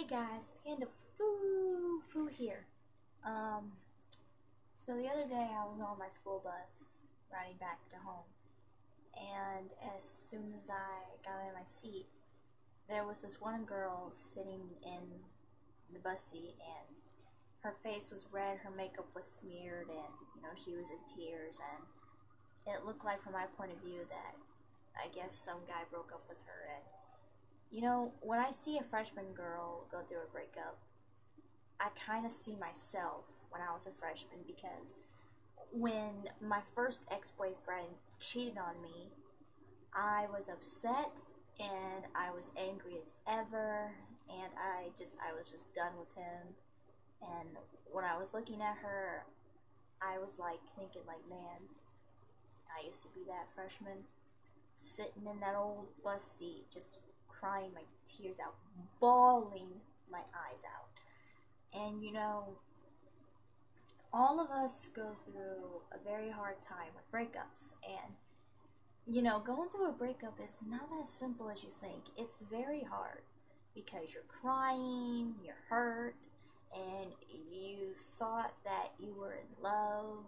Hey guys, Panda Foo here. Um, so the other day I was on my school bus riding back to home, and as soon as I got in my seat, there was this one girl sitting in the bus seat, and her face was red, her makeup was smeared, and she was in tears, and it looked like, from my point of view, that I guess some guy broke up with her. And when I see a freshman girl go through a breakup, I kind of see myself when I was a freshman, because when my first ex-boyfriend cheated on me, I was upset and I was angry as ever, and I was just done with him. And when I was looking at her, I was like thinking, like, man, I used to be that freshman sitting in that old bus seat, just crying my tears out, bawling my eyes out. And all of us go through a very hard time with breakups. And going through a breakup is not as simple as you think. It's very hard because you're crying, you're hurt, and you thought that you were in love.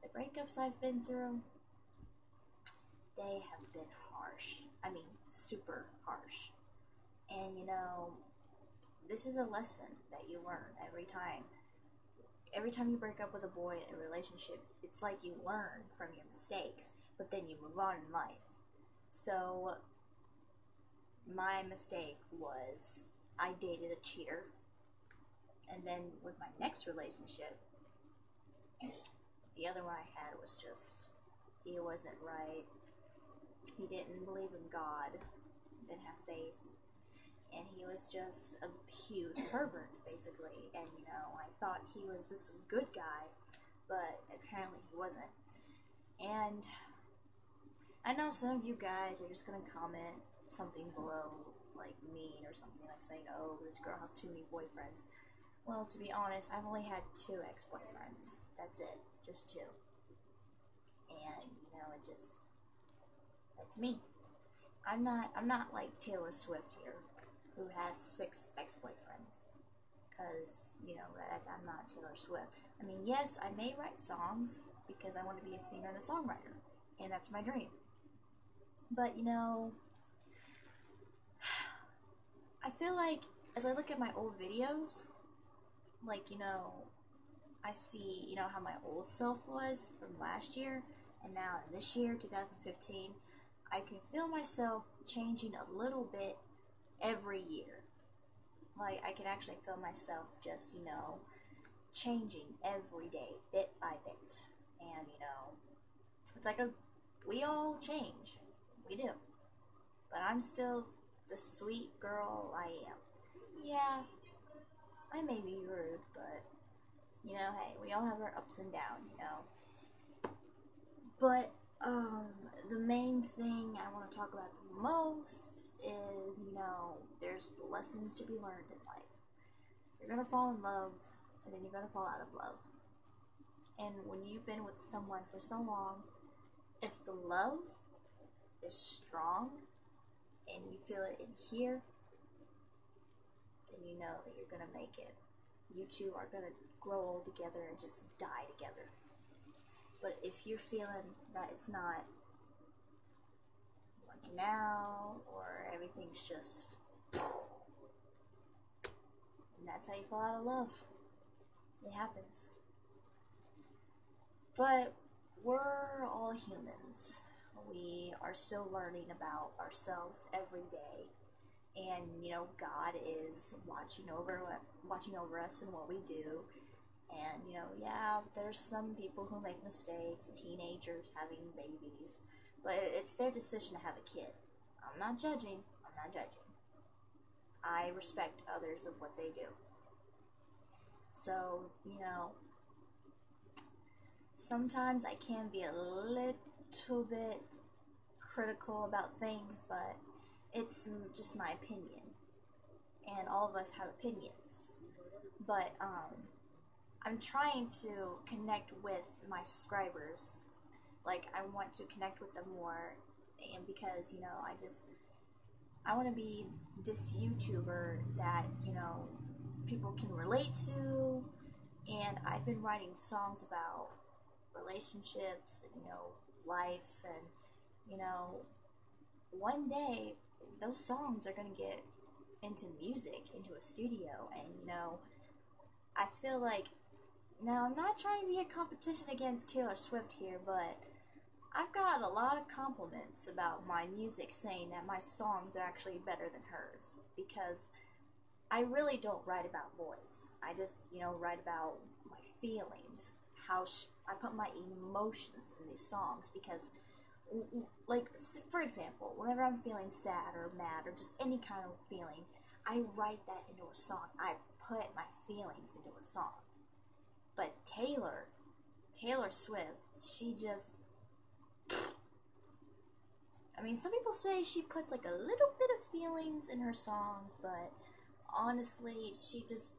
The breakups I've been through, they have been harsh. I mean, super harsh. And this is a lesson that you learn every time. Every time you break up with a boy in a relationship, it's like you learn from your mistakes, but then you move on in life. So, my mistake was I dated a cheater. And then with my next relationship, the other one I had was just, he wasn't right. He didn't believe in God, didn't have faith, and he was just a huge pervert, basically. And I thought he was this good guy, but apparently he wasn't. And I know some of you guys are just gonna comment something below, like mean or something, like saying, oh, this girl has too many boyfriends. Well, to be honest, I've only had 2 ex-boyfriends. That's it, just 2. And that's me. I'm not like Taylor Swift here, who has 6 ex-boyfriends, because I'm not Taylor Swift. I mean, yes, I may write songs because I want to be a singer and a songwriter, and that's my dream. But I feel like as I look at my old videos, like I see how my old self was from last year, and now this year, 2015, I can feel myself changing a little bit every year. Like, I can actually feel myself just, changing every day, bit by bit. And, it's like we all change. We do. But I'm still the sweet girl I am. Yeah, I may be rude, but, hey, we all have our ups and downs, But, the main thing I want to talk about the most is, there's lessons to be learned in life. You're going to fall in love, and then you're going to fall out of love. And when you've been with someone for so long, if the love is strong, and you feel it in here, then you know that you're going to make it. You two are going to grow old together and just die together. But if you're feeling that it's not working out, or everything's just, and that's how you fall out of love. It happens. But we're all humans. We are still learning about ourselves every day. And, God is watching over us and what we do. And, yeah, there's some people who make mistakes, teenagers having babies, but it's their decision to have a kid. I'm not judging. I respect others of what they do. So, sometimes I can be a little bit critical about things, but it's just my opinion. And all of us have opinions. But, I'm trying to connect with my subscribers. Like, I want to connect with them more and because, I want to be this YouTuber that, people can relate to, and I've been writing songs about relationships, and, life, and, one day those songs are going to get into music, into a studio, and, I feel like, now I'm not trying to be a competition against Taylor Swift here, but I've got a lot of compliments about my music saying that my songs are actually better than hers, because I really don't write about boys. I just, write about my feelings, how I put my emotions in these songs, because, like, for example, whenever I'm feeling sad or mad or just any kind of feeling, I write that into a song. I put my feelings into a song. But Taylor Swift, she just, I mean, some people say she puts like a little bit of feelings in her songs, but honestly, she's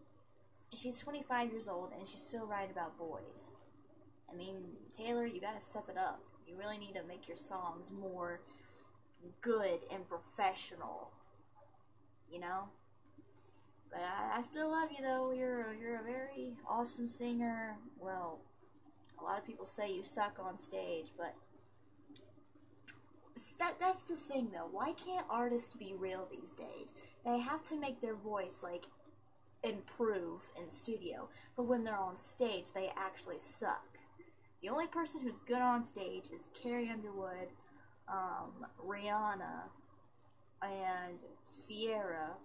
25 years old and she's still writing about boys. I mean, Taylor, you gotta step it up. You really need to make your songs more good and professional, But I still love you, though. You're a very awesome singer. Well, a lot of people say you suck on stage, but that's the thing, though. Why can't artists be real these days? They have to make their voice, like, improve in studio, but when they're on stage, they actually suck. The only person who's good on stage is Carrie Underwood, Rihanna, and Sierra.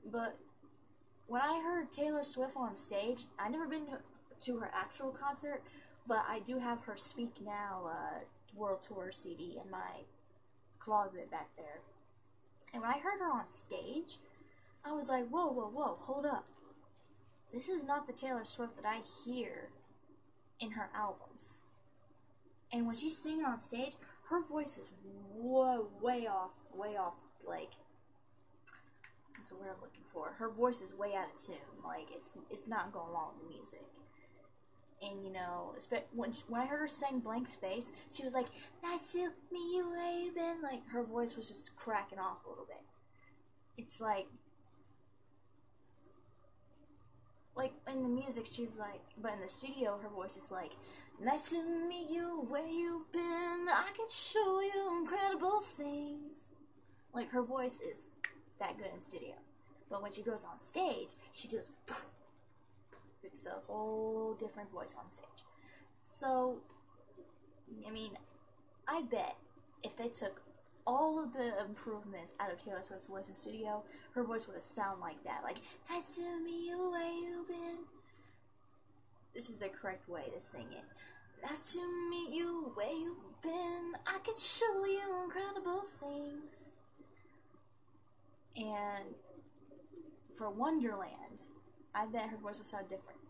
But when I heard Taylor Swift on stage, I've never been to her actual concert, but I do have her Speak Now World Tour CD in my closet back there. And when I heard her on stage, I was like, whoa, whoa, whoa, hold up. This is not the Taylor Swift that I hear in her albums. And when she's singing on stage, her voice is way off, like, that's the word I'm looking for. Her voice is way out of tune. Like, it's not going along with the music. And, when I heard her sing Blank Space, she was like, nice to meet you, where you been? Like, her voice was just cracking off a little bit. It's like, in the music, she's like, but in the studio, her voice is like, nice to meet you, where you been? I can show you incredible things. Like, her voice is that good in studio. But when she goes on stage, she just, it's a whole different voice on stage. So, I mean, I bet if they took all of the improvements out of Taylor Swift's voice in studio, her voice would have sound like that. Like, nice to meet you, where you been? This is the correct way to sing it. Nice to meet you, where you been? I can show you incredible things. And for Wonderland, I bet her voice will sound different.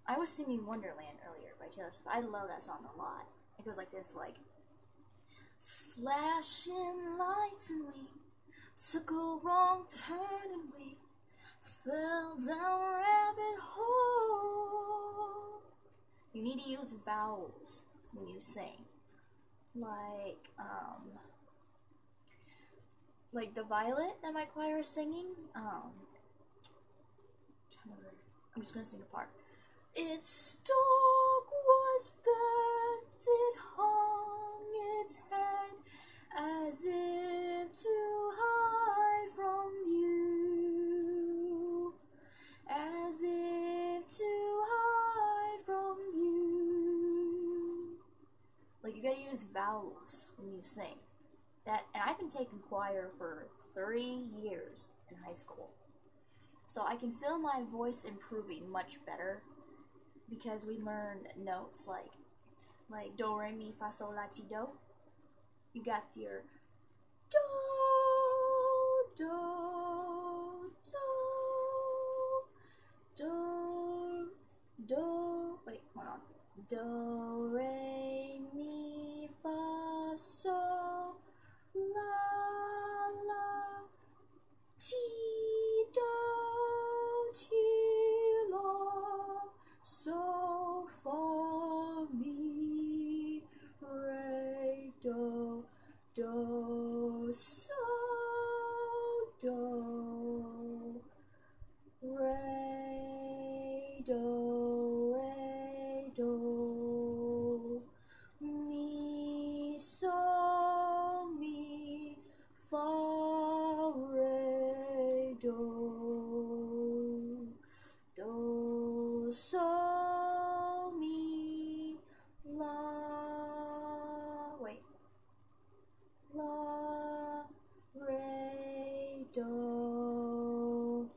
I was singing Wonderland earlier by Taylor Swift. I love that song a lot. It goes like this, like, flashing lights and we took a wrong turn and we fell down a rabbit hole. You need to use vowels when you sing. Like the Violet that my choir is singing. I'm just gonna sing a part. Its stalk was bent, it hung its head as if to hide from you, as if to hide from you. Like, you gotta use vowels when you sing. And I've been taking choir for 3 years in high school. So I can feel my voice improving much better because we learned notes like do, re, mi, fa, sol, la, ti, do. You got your do, do, do, do, do. Wait, hold on. Do, re, mi, fa, sol, la, la, ti, do, ti, la, so, fa, mi, re, do. do, so, do, re, do, mi, so, mi, fa, re, do, so, mi, la, wait, la, re, do.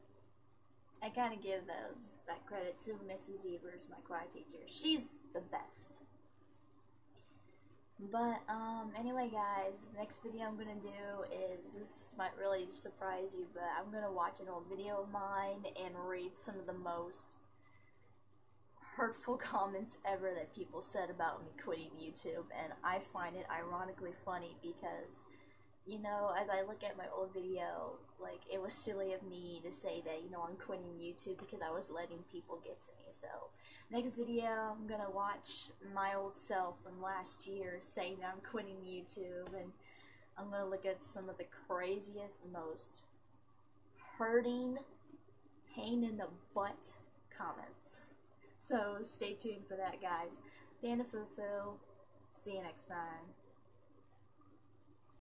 I gotta give that credit to Mrs. Evers, my choir teacher. She's the best. But, anyway guys, the next video I'm gonna do is, this might really surprise you, but I'm gonna watch an old video of mine and read some of the most hurtful comments ever that people said about me quitting YouTube, and I find it ironically funny because, you know, as I look at my old video, like, it was silly of me to say that, you know, I'm quitting YouTube because I was letting people get to me. So, next video, I'm gonna watch my old self from last year saying that I'm quitting YouTube, and I'm gonna look at some of the craziest, most hurting, pain in the butt comments. So, stay tuned for that, guys. Dana Fufu. See you next time.